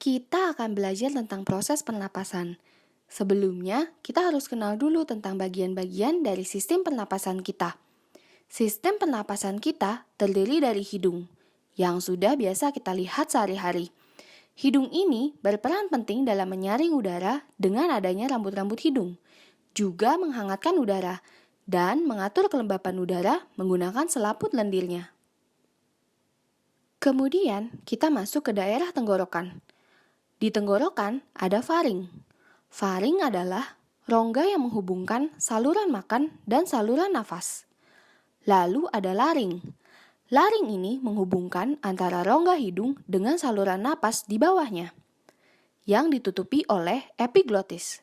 Kita akan belajar tentang proses pernapasan. Sebelumnya, kita harus kenal dulu tentang bagian-bagian dari sistem pernapasan kita. Sistem pernapasan kita terdiri dari hidung, yang sudah biasa kita lihat sehari-hari. Hidung ini berperan penting dalam menyaring udara dengan adanya rambut-rambut hidung, juga menghangatkan udara, dan mengatur kelembapan udara menggunakan selaput lendirnya. Kemudian, kita masuk ke daerah tenggorokan. Di tenggorokan ada faring. Faring adalah rongga yang menghubungkan saluran makan dan saluran nafas. Lalu ada laring. Laring ini menghubungkan antara rongga hidung dengan saluran napas di bawahnya, yang ditutupi oleh epiglotis.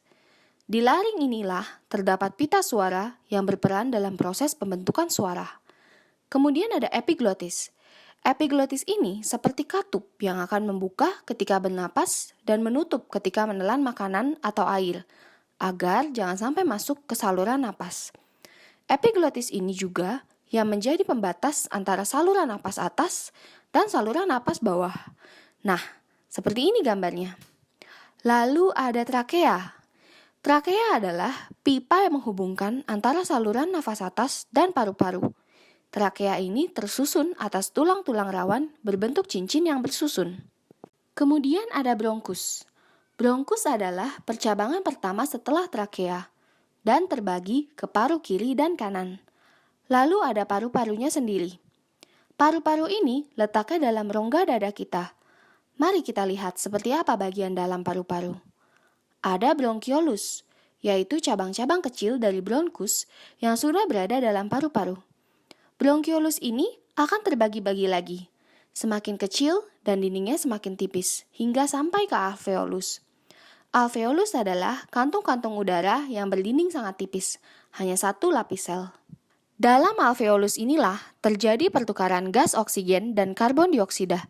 Di laring inilah terdapat pita suara yang berperan dalam proses pembentukan suara. Kemudian ada epiglotis. Epiglotis ini seperti katup yang akan membuka ketika bernapas dan menutup ketika menelan makanan atau air, agar jangan sampai masuk ke saluran napas. Epiglotis ini juga yang menjadi pembatas antara saluran napas atas dan saluran napas bawah. Nah, seperti ini gambarnya. Lalu ada trakea. Trakea adalah pipa yang menghubungkan antara saluran nafas atas dan paru-paru. Trakea ini tersusun atas tulang-tulang rawan berbentuk cincin yang bersusun. Kemudian ada bronkus. Bronkus adalah percabangan pertama setelah trakea dan terbagi ke paru kiri dan kanan. Lalu ada paru-parunya sendiri. Paru-paru ini letaknya dalam rongga dada kita. Mari kita lihat seperti apa bagian dalam paru-paru. Ada bronkiolus, yaitu cabang-cabang kecil dari bronkus yang sudah berada dalam paru-paru. Bronkiolus ini akan terbagi-bagi lagi, semakin kecil dan dindingnya semakin tipis, hingga sampai ke alveolus. Alveolus adalah kantung-kantung udara yang berdinding sangat tipis, hanya satu lapis sel. Dalam alveolus inilah terjadi pertukaran gas oksigen dan karbon dioksida.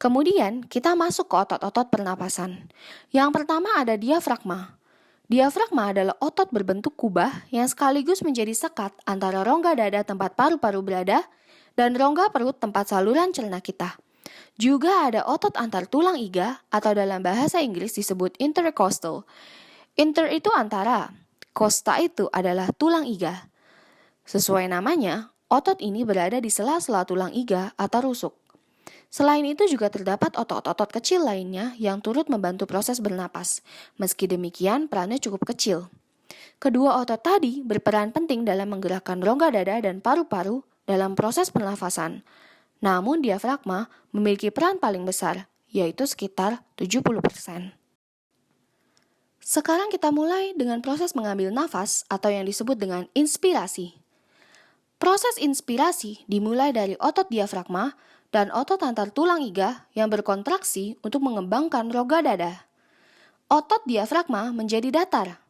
Kemudian kita masuk ke otot-otot pernapasan. Yang pertama ada diafragma. Diafragma adalah otot berbentuk kubah yang sekaligus menjadi sekat antara rongga dada tempat paru-paru berada dan rongga perut tempat saluran cerna kita. Juga ada otot antar tulang iga atau dalam bahasa Inggris disebut intercostal. Inter itu antara, costa itu adalah tulang iga. Sesuai namanya, otot ini berada di sela-sela tulang iga atau rusuk. Selain itu juga terdapat otot-otot kecil lainnya yang turut membantu proses bernapas. Meski demikian, perannya cukup kecil. Kedua otot tadi berperan penting dalam menggerakkan rongga dada dan paru-paru dalam proses pernafasan. Namun diafragma memiliki peran paling besar, yaitu sekitar 70%. Sekarang kita mulai dengan proses mengambil nafas atau yang disebut dengan inspirasi. Proses inspirasi dimulai dari otot diafragma dan otot antar tulang iga yang berkontraksi untuk mengembangkan rongga dada. Otot diafragma menjadi datar.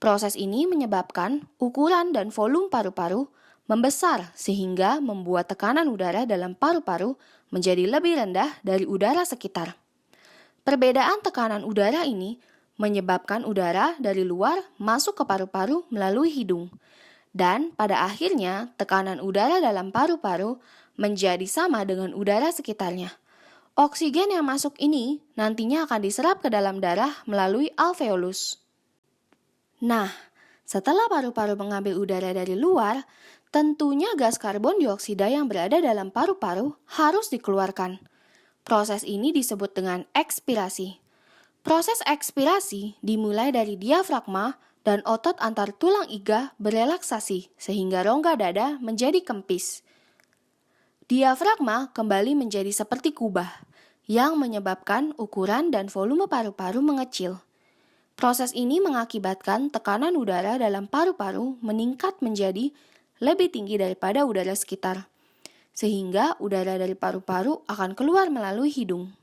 Proses ini menyebabkan ukuran dan volume paru-paru membesar sehingga membuat tekanan udara dalam paru-paru menjadi lebih rendah dari udara sekitar. Perbedaan tekanan udara ini menyebabkan udara dari luar masuk ke paru-paru melalui hidung. Dan pada akhirnya tekanan udara dalam paru-paru menjadi sama dengan udara sekitarnya. Oksigen yang masuk ini nantinya akan diserap ke dalam darah melalui alveolus. Nah, setelah paru-paru mengambil udara dari luar, tentunya gas karbon dioksida yang berada dalam paru-paru harus dikeluarkan. Proses ini disebut dengan ekspirasi. Proses ekspirasi dimulai dari diafragma dan otot antar tulang iga berelaksasi sehingga rongga dada menjadi kempis. Diafragma kembali menjadi seperti kubah yang menyebabkan ukuran dan volume paru-paru mengecil. Proses ini mengakibatkan tekanan udara dalam paru-paru meningkat menjadi lebih tinggi daripada udara sekitar, sehingga udara dari paru-paru akan keluar melalui hidung.